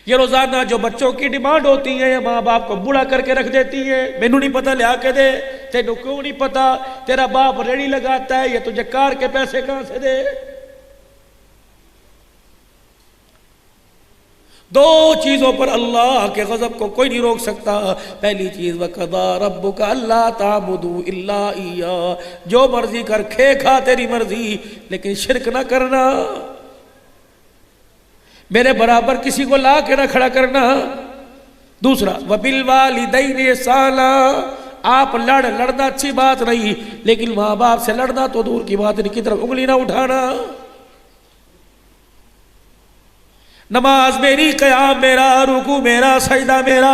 یہ روزانہ جو بچوں کی ڈیمانڈ ہوتی ہے یہ ماں باپ کو بوڑھا کر کے رکھ دیتی ہے. مینوں نہیں پتہ لیا کے دے. تینوں کیوں نہیں پتہ؟ تیرا باپ ریڑی لگاتا ہے, یہ تجھے کار کے پیسے کہاں سے دے؟ دو چیزوں پر اللہ کے غضب کو کوئی نہیں روک سکتا. پہلی چیز وَقَضَىٰ رَبُّكَ أَلَّا تَعْبُدُوا إِلَّا إِيَّاهُ, جو مرضی کر کھے کھا تیری مرضی لیکن شرک نہ کرنا, میرے برابر کسی کو لا کے نہ کھڑا کرنا. دوسرا وَبِالْوَالِدَيْنِ إِحْسَانًا, آپ لڑنا اچھی بات نہیں لیکن ماں باپ سے لڑنا تو دور کی بات, ان کی طرف انگلی نہ اٹھانا. نماز میری, قیام میرا, رکوع میرا, سجدہ میرا,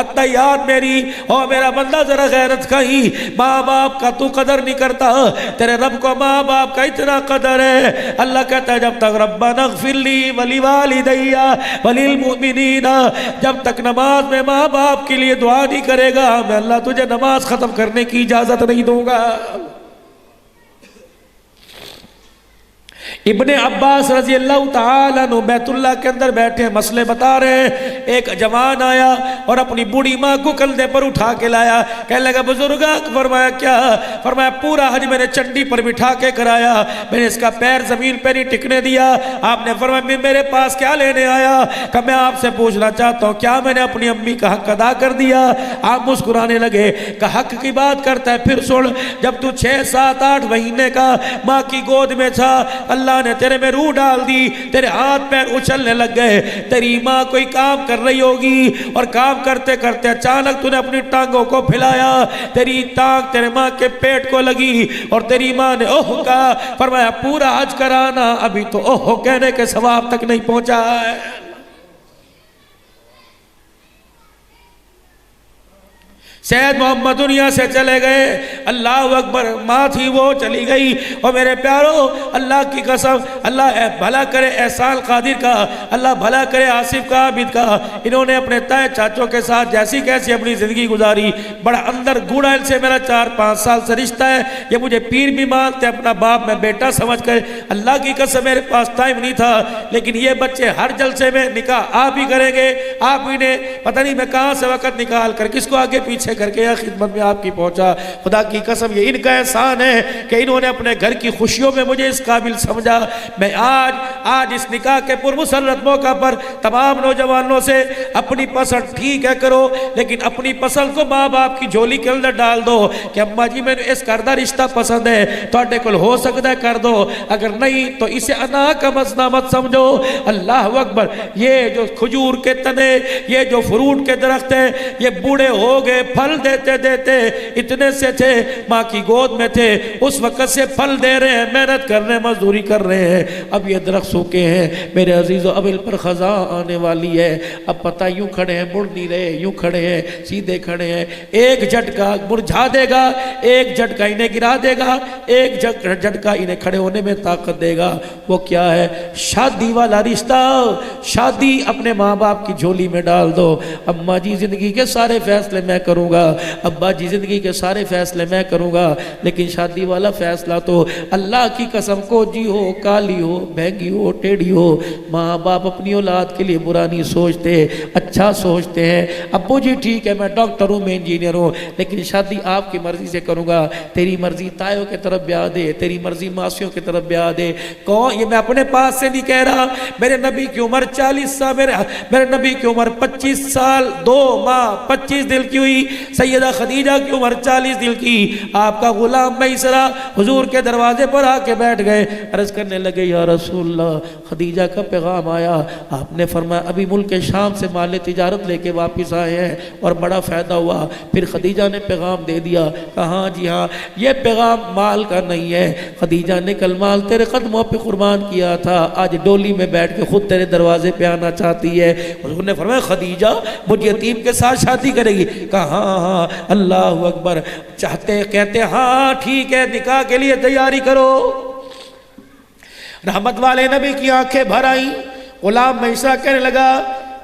التحیات میری. اور میرا بندہ ذرا غیرت کہیں, ماں باپ کا تو قدر نہیں کرتا, تیرے رب کو ماں باپ کا اتنا قدر ہے. اللہ کہتا ہے جب تک ربنا اغفر لی ولوالدی وللمؤمنین, جب تک نماز میں ماں باپ کے لیے دعا نہیں کرے گا میں اللہ تجھے نماز ختم کرنے کی اجازت نہیں دوں گا. ابن عباس رضی اللہ تعالیٰ عنہ بیت اللہ کے اندر بیٹھے مسئلے بتا رہے ہیں. ایک جوان آیا اور اپنی بوڑھی ماں کو کندھے پر اٹھا کے لایا. کہنے لگا بزرگا, فرمایا کیا؟ فرمایا پورا حج میں نے چنڈی پر بٹھا کے کرایا, میں نے اس کا پیر زمین پہ نہیں ٹکنے دیا. آپ نے فرمایا میرے پاس کیا لینے آیا؟ کہ میں آپ سے پوچھنا چاہتا ہوں کیا میں نے اپنی امی کا حق ادا کر دیا؟ آپ مسکرانے لگے. کہ حق کی بات کرتا ہے پھر سن, جب تو 6 7 8 مہینے کا ماں کی گود میں تھا اللہ نے تیرے میں روح ڈال دی, تیرے ہاتھ پیر اچھلنے لگ گئے. تیری ماں کوئی کام کر رہی ہوگی اور کام کرتے کرتے اچانک تو نے اپنی ٹانگوں کو پھیلایا, تیری ٹانگ تیرے ماں کے پیٹ کو لگی اور تیری ماں نے اوہ کہا. فرمایا پورا حج کرانا, ابھی تو اوہ کہنے کے ثواب تک نہیں پہنچا ہے. سید محمد دنیا سے چلے گئے, اللہ اکبر, ماں تھی وہ چلی گئی. اور میرے پیارو اللہ کی قسم, اللہ بھلا کرے احسان قادر کا, اللہ بھلا کرے آصف کا, عابد کا. انہوں نے اپنے تائے چاچوں کے ساتھ جیسی کیسی اپنی زندگی گزاری. بڑا اندر گوڑا ان سے میرا 4 5 سال سے رشتہ ہے. یہ مجھے پیر بھی مانتے, اپنا باپ میں بیٹا سمجھ کر. اللہ کی قسم میرے پاس ٹائم نہیں تھا, لیکن یہ بچے ہر جلسے میں نکاح آپ ہی کریں گے, آپ ہی نے پتہ نہیں میں کہاں سے وقت نکال کر کس کو آگے پیچھے کر کے خدمت میں آپ کی پہنچا. خدا کی قسم یہ ان کا احسان ہے کہ انہوں نے اپنے گھر کی خوشیوں میں مجھے اس قابل سمجھا. میں آج اس نکاح کے پرمسرت موقع پر تمام نوجوانوں سے اپنی پسند ٹھیک ہے کرو, لیکن اپنی پسند کو ماں باپ کی جھولی کے اندر ڈال دو کہ اماں جی میں نے اس کردہ رشتہ پسند ہے, تواڈے کول ہو سکتا ہے کر دو, اگر نہیں تو اسے انا کا مسئلہ مت سمجھو. اللہ اکبر. یہ جو کھجور کے تنے, یہ جو فروٹ کے درخت ہیں, یہ بوڑھے ہو گئے, پھل دیتے دیتے اتنے سے تھے, ماں کی گود میں تھے, اس وقت سے پھل دے رہے ہیں, محنت کر رہے ہیں, مزدوری کر رہے ہیں. اب یہ درخت سوکے ہیں میرے عزیزو, اب ان پر خزاں آنے والی ہے. اب پتہ یوں کھڑے ہیں, مڑ نہیں رہے, یوں کھڑے ہیں, سیدھے کھڑے ہیں. ایک جھٹکا مرجھا دے گا, ایک جھٹکا انہیں گرا دے گا, ایک جھٹکا انہیں کھڑے ہونے میں طاقت دے گا. وہ کیا ہے؟ شادی والا رشتہ. شادی اپنے ماں باپ کی جھولی میں ڈال دو. اماں جی زندگی کے سارے فیصلے میں کروں گا, ابا جی زندگی کے سارے فیصلے میں کروں گا, لیکن شادی والا فیصلہ تو اللہ کی قسم کو جی ہو, کالی ہو, بہنگی ہو, ٹیڑھی ہو, ماں باپ اپنی اولاد کے لیے برا نہیں سوچتے, اچھا سوچتے ہیں. ابو جی ٹھیک ہے میں ڈاکٹر ہوں, میں انجینئر ہوں, لیکن شادی آپ کی مرضی سے کروں گا. تیری مرضی تائیوں کی طرف بیاہ دے, تیری مرضی ماسیوں کی طرف بیاہ دے. کون؟ یہ میں اپنے پاس سے نہیں کہہ رہا, میرے نبی کی عمر 40 سال, میرے نبی کی عمر 25 سال 2 ماہ 25 دن کی ہوئی. سیدہ خدیجہ کی عمر 40 دن کی. آپ کا غلام میسرہ حضور کے دروازے پر آ کے بیٹھ گئے, عرض کرنے لگے یا رسول اللہ خدیجہ کا پیغام آیا. آپ نے فرمایا ابھی ملک شام سے مال تجارت لے کے واپس آئے ہیں اور بڑا فائدہ ہوا. پھر خدیجہ نے پیغام دے دیا, کہاں جی ہاں یہ پیغام مال کا نہیں ہے, خدیجہ نے کل مال تیرے قدموں پہ قربان کیا تھا, آج ڈولی میں بیٹھ کے خود تیرے دروازے پہ آنا چاہتی ہے. حضور نے فرمایا خدیجہ مجھ یتیم کے ساتھ شادی کرے گی؟ کہاں ہاں. اللہ اکبر. چاہتے کہتے ہاں ٹھیک ہے نکاح کے لیے تیاری کرو. رحمت والے نبی کی آنکھیں بھر آئیں. غلام میسرہ کہنے لگا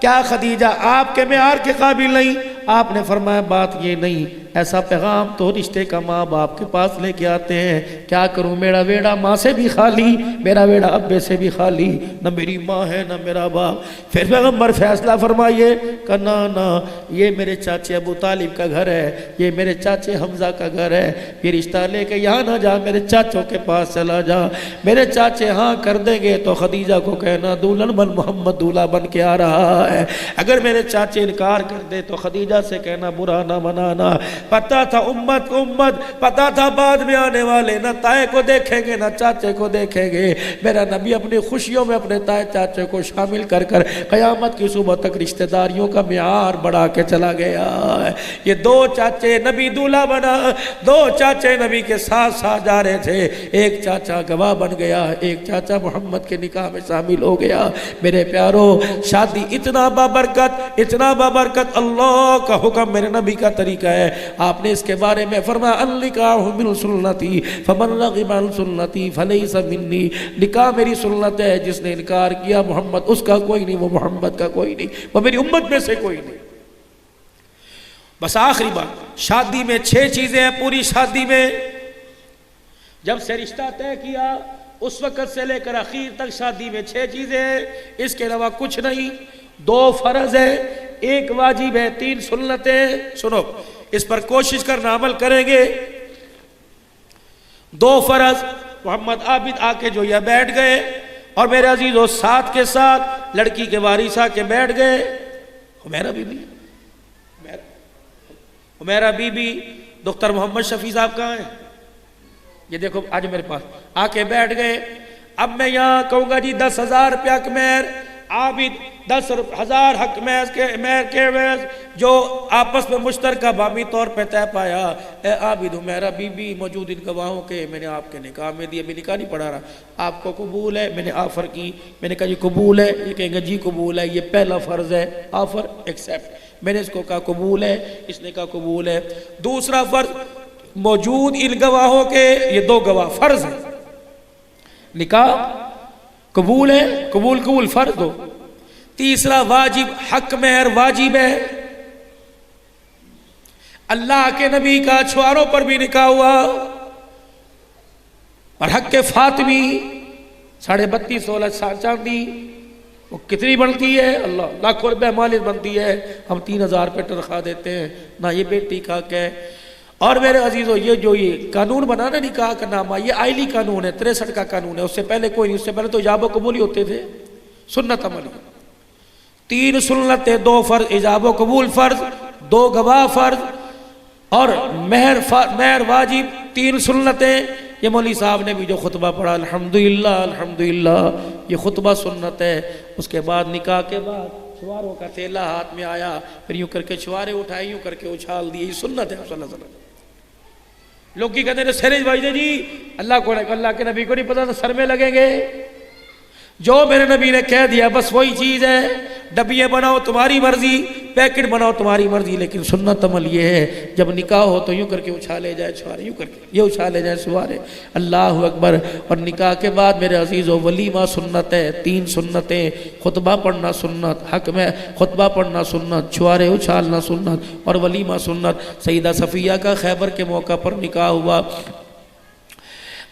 کیا خدیجہ آپ کے معیار کے قابل نہیں؟ آپ نے فرمایا بات یہ نہیں, ایسا پیغام تو رشتے کا ماں باپ کے پاس لے کے آتے ہیں، کیا کروں میرا ویڑا ماں سے بھی خالی، میرا ویڑا ابے سے بھی خالی، نہ میری ماں ہے نہ میرا باپ۔ پھر پیغمبر فیصلہ فرمائیے کہ نا یہ میرے چاچے ابو طالب کا گھر ہے، یہ میرے چاچے حمزہ کا گھر ہے، یہ رشتہ لے کے یہاں نہ جا، میرے چاچوں کے پاس چلا جا۔ میرے چاچے ہاں کر دیں گے تو خدیجہ کو کہنا دولہن بن محمد دولہا بن کے آ رہا ہے، اگر میرے چاچے انکار کر دے تو خدیجہ سے کہنا برا نہ منانا۔ پتا تھا امت کو امت، پتا تھا بعد میں آنے والے نہ تائے کو دیکھیں گے نہ چاچے کو دیکھیں گے، میرا نبی اپنی خوشیوں میں اپنے تائے چاچے کو شامل کر کر قیامت کی صبح تک رشتہ داریوں کا معیار بڑھا کے چلا گیا ہے۔ یہ دو چاچے نبی دولہا بنا، دو چاچے نبی کے ساتھ ساتھ جا رہے تھے، ایک چاچا گواہ بن گیا، ایک چاچا محمد کے نکاح میں شامل ہو گیا۔ میرے پیارو شادی اتنا بابرکت، اتنا بابرکت، اللہ کا حکم میرے نبی کا طریقہ ہے۔ آپ نے اس کے بارے میں فرمایا النکاح من سنتی فمن رغب عن سنتی فلیس منی، نکاح میری سنت ہے، جس نے انکار کیا محمد اس کا کوئی نہیں، وہ محمد کا کوئی نہیں، وہ میری امت میں سے کوئی نہیں۔ بس آخری بات، شادی میں 6 چیزیں ہیں، پوری شادی میں جب سے رشتہ طے کیا اس وقت سے لے کر اخیر تک شادی میں 6 چیزیں ہیں، اس کے علاوہ کچھ نہیں۔ 2 فرض ہے، 1 واجب ہے، 3 سنتیں۔ سنو اس پر کوشش کرنا، عمل کریں گے۔ 2 فرض، محمد عابد آ کے جو یہ بیٹھ گئے اور میرے عزیزو ساتھ کے ساتھ لڑکی کے وارث آ کے بیٹھ گئے، میرا بی بی میرا بی بی دکتر محمد شفیع صاحب کہاں ہیں؟ یہ دیکھو آج میرے پاس آ کے بیٹھ گئے۔ اب میں یہاں کہوں گا جی 10,000 روپیہ حق مہر، عابد 10,000 حق مہر کے جو آپس میں مشترکہ بامی طور پہ طے پایا، اے عابد میرا بی بی موجود ان گواہوں کے میں نے آپ کے نکاح میں دیے، میں نکاح نہیں پڑھا رہا، آپ کو قبول ہے؟ میں نے آفر کی، میں نے کہا جی قبول ہے، یہ کہیں گے جی قبول ہے، یہ پہلا فرض ہے، آفر ایکسیپٹ۔ میں نے اس کو کہا قبول ہے، اس نے کہا قبول ہے۔ دوسرا فرض، موجود ان گواہوں کے یہ 2 گواہ فرض ہیں، نکاح قبول ہے، قبول فرض دو۔ تیسرا واجب، حق مہر واجب ہے، اللہ کے نبی کا چھواروں پر بھی نکاح ہوا، اور حق کے فاطمی 32.5 چاندی وہ کتنی بنتی ہے؟ اللہ لاکھوں روپے مالک بنتی ہے، ہم 3,000 پہ تنخواہ دیتے ہیں، نہ یہ بیٹی کا کہ۔ اور میرے عزیزو یہ جو یہ قانون بنانا نکاح کا نامہ، یہ آئلی قانون ہے، 63 کا قانون ہے، اس سے پہلے کوئی نہیں، اس سے پہلے تو ایجاب و قبول ہی ہوتے تھے، سنت عملی۔ 3 سنتیں، 2 فرض، ایجاب و قبول فرض، 2 گواہ فرض، اور مہر واجب، 3 سنتیں۔ یہ مولوی صاحب نے بھی جو خطبہ پڑھا الحمدللہ الحمدللہ، یہ خطبہ سنت ہے۔ اس کے بعد نکاح کے بعد چھواروں کا تیلا ہاتھ میں آیا، پھر یوں کر کے چھوارے اٹھائے، یوں کر کے اچھال دیے، یہ سنت ہے صلی اللہ علیہ وسلم۔ لوگ کی کہتے ہیں سرج بھائی جی اللہ کے نبی کو نہیں پتا تھا سر میں لگیں گے، جو میرے نبی نے کہہ دیا بس وہی چیز ہے۔ ڈبیے بناؤ تمہاری مرضی، پیکٹ بناؤ تمہاری مرضی، لیکن سنت عمل یہ ہے جب نکاح ہو تو یوں کر کے اچھالے جائے چھوارے، یوں کر کے یہ اچھالے جائے چھوارے، اللہ اکبر۔ اور نکاح کے بعد میرے عزیزو ولیمہ سنت ہے، 3 سنتیں، خطبہ پڑھنا سنت، حق میں خطبہ پڑھنا سنت، چھوارے اچھالنا سنت، اور ولیمہ سنت۔ سیدہ صفیہ کا خیبر کے موقع پر نکاح ہوا،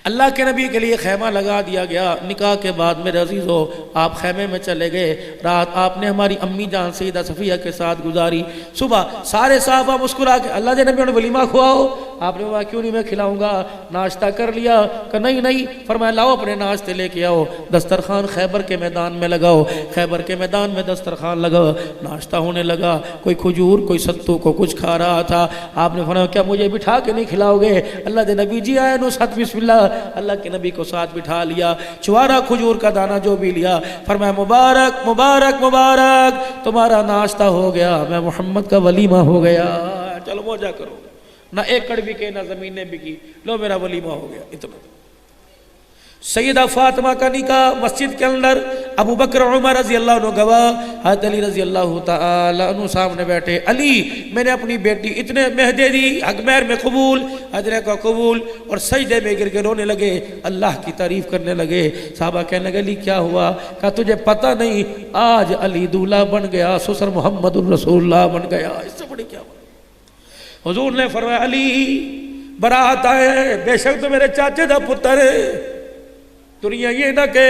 اللہ کے نبی کے لیے خیمہ لگا دیا گیا۔ نکاح کے بعد میرے عزیزو آپ خیمے میں چلے گئے، رات آپ نے ہماری امی جان سیدہ صفیہ کے ساتھ گزاری۔ صبح سارے صحابہ مسکرا کے اللہ کے نبی نے ولیمہ کھواؤ، آپ نے کہا کیوں نہیں، میں کھلاؤں گا، ناشتہ کر لیا؟ کہ نہیں، فرمایا لاؤ اپنے ناشتے لے کے آؤ، دسترخوان خیبر کے میدان میں لگاؤ۔ خیبر کے میدان میں دسترخوان لگا، ناشتہ ہونے لگا، کوئی کھجور کوئی ستو کو کچھ کھا رہا تھا۔ آپ نے فرمایا کیا مجھے بٹھا کے نہیں کھلاؤ گے؟ اللہ کے نبی جی آئے نو ساتھ بسم اللہ، اللہ کے نبی کو ساتھ بٹھا لیا، چوارا کھجور کا دانہ جو بھی لیا، فرمایا مبارک مبارک مبارک، تمہارا ناشتہ ہو گیا، میں محمد کا ولیمہ ہو گیا، چلو موجہ کرو، نہ ایکڑ بکے نہ زمینیں بکی، لو میرا ولیمہ ہو گیا۔ اتنا سیدہ فاطمہ کا نکاح مسجد کے اندر، ابو بکر عمر رضی اللہ عنہ گواہ، حضرت علی رضی اللہ تعالی عنہ سامنے بیٹھے، علی میں نے اپنی بیٹی اتنے مہدے دی، حق مہر میں قبول، حضرت کا قبول، اور سجدے میں گر کے رونے لگے، اللہ کی تعریف کرنے لگے۔ صحابہ کہنے لگے علی کیا ہوا؟ کہا تجھے پتہ نہیں آج علی دولہا بن گیا، سسر محمد الرسول اللہ بن گیا، اس سے بڑی کیا بات؟ حضور نے فرمایا علی برات آئے، بے شک تو میرے چاچے دا پتر ہے، دنیا یہ نہ کہ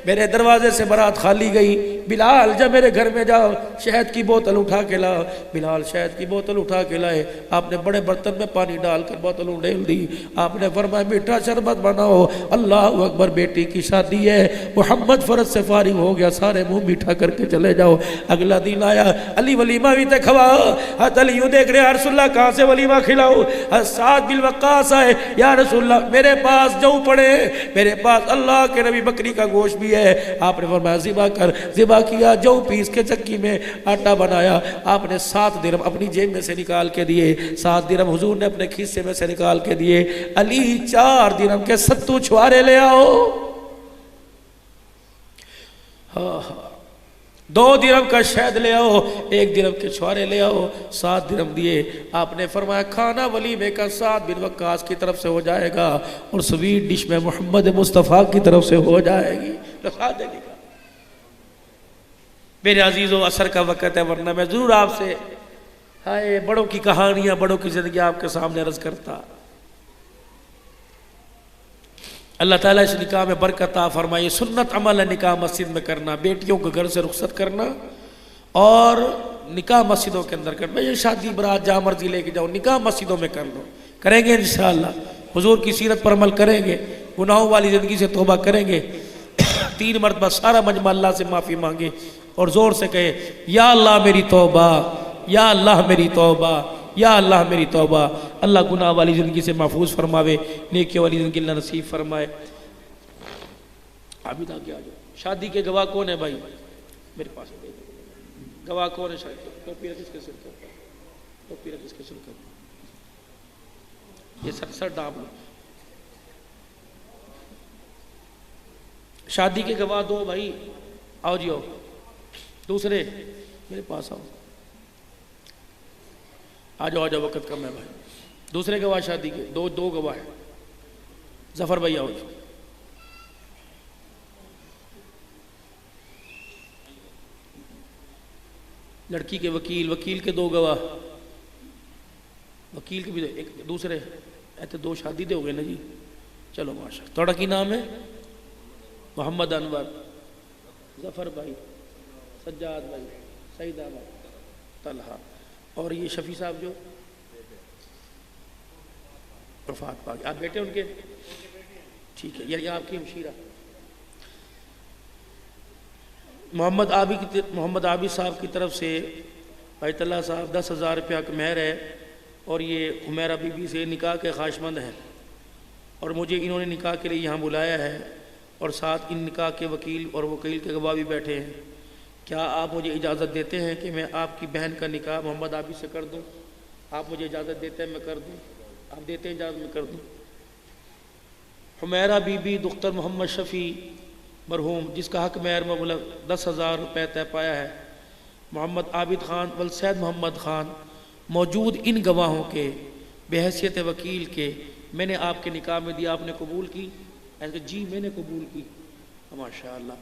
میرے دروازے سے برات خالی گئی، بلال جب میرے گھر میں جاؤ شہد کی بوتل اٹھا کے لاؤ۔ بلال شہد کی بوتل اٹھا کے لائے، آپ نے بڑے برتن میں پانی ڈال کر بوتل ڈال دی، آپ نے فرمایا میٹھا شربت بناؤ، اللہ اکبر، بیٹی کی شادی ہے، محمد فرض سے فارغ ہو گیا، سارے منہ میٹھا کر کے چلے جاؤ۔ اگلا دن آیا، علی ولیمہ بھی تے کھواؤ، حضرت علی یوں دیکھ رہے، یا رسول اللہ کہاں سے ولیمہ کھلاؤ؟ سعد بن وقاص آئے، یا رسول اللہ میرے پاس جو پڑے، میرے پاس اللہ کے نبی بکری کا گوشت بھی ہے، آپ نے فرمایا ذبح کر، ذبح کیا، جو پیس کے چکی میں آٹا بنایا، آپ نے 7 درہم اپنی جیب میں سے نکال کے دیے، 7 درہم حضور نے اپنے کھیسے میں سے نکال کے دیے، علی 4 درہم کے 7 چھوارے لے آؤ، 2 درہم کا شہد لے آؤ، 1 درہم کے چھوارے لے آؤ، 7 درہم دیے۔ آپ نے فرمایا کھانا ولیمے کا سعد بن وقاص کی طرف سے ہو جائے گا، اور سویٹ ڈش میں محمد مصطفیٰ کی طرف سے ہو جائے گی۔ رکھا دینے کا میرے عزیزو، عصر کا وقت ہے، ورنہ میں ضرور آپ سے بڑوں کی کہانیاں، بڑوں کی زندگی آپ کے سامنے عرض کرتا۔ اللہ تعالیٰ اس نکاح میں برکت عطا فرمائے۔ سنت عمل ہے نکاح مسجد میں کرنا، بیٹیوں کو گھر سے رخصت کرنا اور نکاح مسجدوں کے اندر کرنا۔ یہ شادی برات جہاں مرضی لے کے جاؤ، نکاح مسجدوں میں کر لو، کریں گے انشاءاللہ، حضور کی سیرت پر عمل کریں گے، گناہوں والی زندگی سے توبہ کریں گے، 3 مرتبہ سارا مجمع اللہ سے معافی مانگے اور زور سے کہے یا اللہ میری توبہ، یا اللہ میری توبہ، یا اللہ میری توبہ۔ اللہ گناہ والی زندگی سے محفوظ فرماوے، نیکیوں والی زندگی اللہ نصیب فرمائے۔ عابد آگے آجو۔ شادی کے گواہ کون ہے بھائی؟ میرے پاس گواہ کون ہے شادی؟ ٹوپی رکھ اس کے سر پر، ٹوپی رکھ اس کے سر پر، یہ سر ڈانپ لو۔ شادی کے گواہ 2 بھائی، آؤ جی آؤ، دوسرے میرے پاس آؤ، آ جاؤ، وقت کم ہے بھائی۔ دوسرے گواہ شادی کے 2 گواہ ہیں، ظفر بھائی آؤ جی۔ لڑکی کے وکیل کے 2 گواہ، وکیل کے بھی ایک دوسرے، ایسے 2 شادی دے ہو گئے نا جی۔ چلو ماشاءاللہ، توڑا کی نام ہے؟ محمد انور، ظفر بھائی، سجاد بھائی، سعیدہ بھائی، طلحہ، اور یہ شفیع صاحب جو وفات پا گئے، آپ بیٹے ان کے؟ ٹھیک ہے، یہ آپ کی ہمشیرہ محمد عابد صاحب کی طرف سے بیت اللہ صاحب 10,000 روپیہ کا مہر ہے، اور یہ حمیرہ بی بی سے نکاح کے خواہشمند ہیں، اور مجھے انہوں نے نکاح کے لیے یہاں بلایا ہے، اور ساتھ ان نکاح کے وکیل اور وکیل کے گواہ بھی بیٹھے ہیں۔ کیا آپ مجھے اجازت دیتے ہیں کہ میں آپ کی بہن کا نکاح محمد عابد سے کر دوں؟ آپ مجھے اجازت دیتے ہیں میں کر دوں؟ آپ دیتے ہیں اجازت میں کر دوں؟ حمیرہ بی بی دختر محمد شفیع مرحوم، جس کا حق مہر مبلغ 10,000 روپے طے پایا ہے، محمد عابد خان والسید محمد خان، موجود ان گواہوں کے بحیثیت وکیل کے میں نے آپ کے نکاح میں دیا، آپ نے قبول کی؟ ایسے جی میں نے قبول کی، ماشاءاللہ۔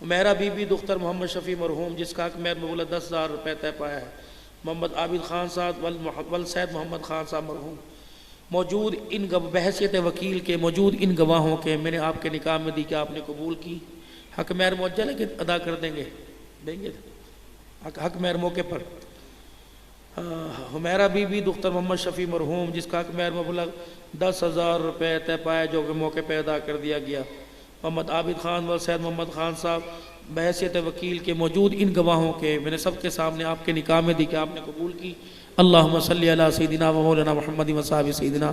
حمیرہ بی بی دختر محمد شفیع مرحوم، جس کا حق مہر مبلغ 10,000 روپے طے پایا ہے، محمد عابد خان صاحب والسید محمد خان صاحب مرحوم، موجود ان بحیثیت وکیل کے موجود ان گواہوں کے میں نے آپ کے نکاح میں دی کہ آپ نے قبول کی۔ حق مہر معجل ہے کہ ادا کر دیں گے؟ دیں گے حق مہر موقع پر۔ حمیرہ بی بی دختر محمد شفیع مرحوم، جس کا حق مہر مبلغ 10,000 روپے طے پایا، جو کہ موقع پہ ادا کر دیا گیا۔ محمد عابد خان و سید محمد خان صاحب بحیثیت وکیل کے موجود ان گواہوں کے میں نے سب کے سامنے آپ کے نکاح میں دی کہ آپ نے قبول کی۔ اللہم صلی علی سیدنا و مولانا محمد و صحابہ سیدنا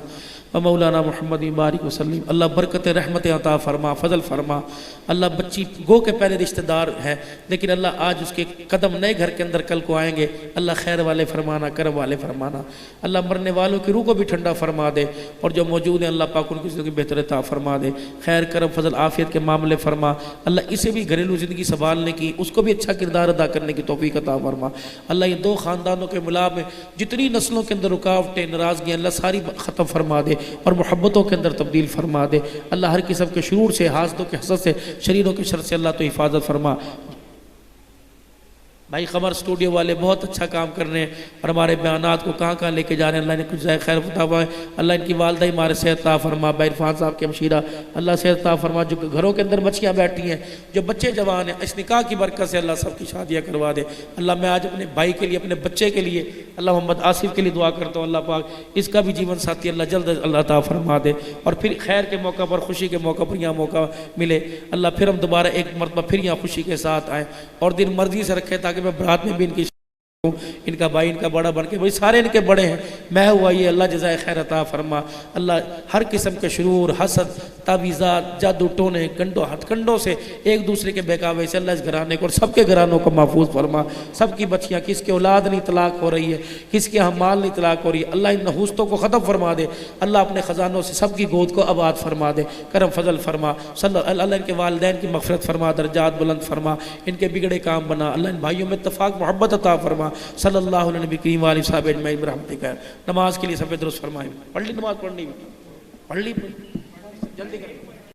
و مولانا محمد بارک وسلم۔ اللہ برکت رحمت عطا فرما، فضل فرما۔ اللہ بچی گو کے پہلے رشتہ دار ہے، لیکن اللہ آج اس کے قدم نئے گھر کے اندر کل کو آئیں گے، اللہ خیر والے فرمانا، کرم والے فرمانا۔ اللہ مرنے والوں کی روح کو بھی ٹھنڈا فرما دے، اور جو موجود ہیں اللہ پاک ان کی زندگی بہتر عطا فرما دے، خیر کرم فضل عافیت کے معاملے فرما۔ اللہ اسے بھی گھریلو زندگی سنبھالنے کی، اس کو بھی اچھا کردار ادا کرنے کی توفیق عطا فرما۔ اللہ یہ 2 خاندانوں کے ملاب میں جتنی نسلوں کے اندر رکاوٹیں، ناراضگیاں، اللہ ساری ختم فرما دے اور محبتوں کے اندر تبدیل فرما دے۔ اللہ ہر قسم کے شرور سے، حاسدوں کے حسد سے، شریروں کے شر سے اللہ تو حفاظت فرما۔ بھائی قمر اسٹوڈیو والے بہت اچھا کام کر رہے ہیں اور ہمارے بیانات کو کہاں کہاں لے کے جا رہے ہیں. اللہ نے کچھ ذائقہ خیر عطا فرمائے. اللہ ان کی والدہ ہمارے صحت عطا فرما. بھائی عرفان صاحب کے ہمشیرہ اللہ صحت عطا فرما. جو گھروں کے اندر بچیاں بیٹھی ہیں, جو بچے جوان ہیں, اس نکاح کی برکت سے اللہ سب کی شادیاں کروا دے. اللہ میں آج اپنے بھائی کے لیے, اپنے بچے کے لیے, اللہ محمد آصف کے لیے دعا کرتا ہوں. اللہ پاک اس کا بھی جیون ساتھی اللہ جلد اللہ عطا فرما دے, اور پھر خیر کے موقع پر, خوشی کے موقع پر یہاں موقع ملے. اللہ پھر ہم دوبارہ ایک مرتبہ پھر یہاں خوشی کے ساتھ آئیں اور دن مرضی سے رکھیں, تاکہ میں برات میں بھی ان کا بھائی ان کا بڑا بن کے, بھائی سارے ان کے بڑے ہیں, میں ہوا یہ. اللہ جزائے خیر عطا فرما. اللہ ہر قسم کے شرور, حسد, تعویذات, جادو ٹونے, ہتھ کنڈوں سے, ایک دوسرے کے بہکاوے سے اللہ اس گھرانے کو اور سب کے گھرانوں کو محفوظ فرما. سب کی بچیاں, کس کے اولاد نہیں طلاق ہو رہی ہے, کس کے مال نہیں طلاق ہو رہی ہے, اللہ ان نحوستوں کو ختم فرما دے. اللہ اپنے خزانوں سے سب کی گود کو آباد فرما دے, کرم فضل فرما. اللہ ان کے والدین کی مغفرت فرما, درجات بلند فرما, ان کے بگڑے کام بنا. اللہ ان بھائیوں میں اتفاق محبت عطا فرما. صلی اللہ علیہ نبی کریم علیہ صحابہ اجمعین برحمتک. نماز کے لیے سب درست فرمائیں. پڑھ لی نماز, پڑھ لی جلدی کریں.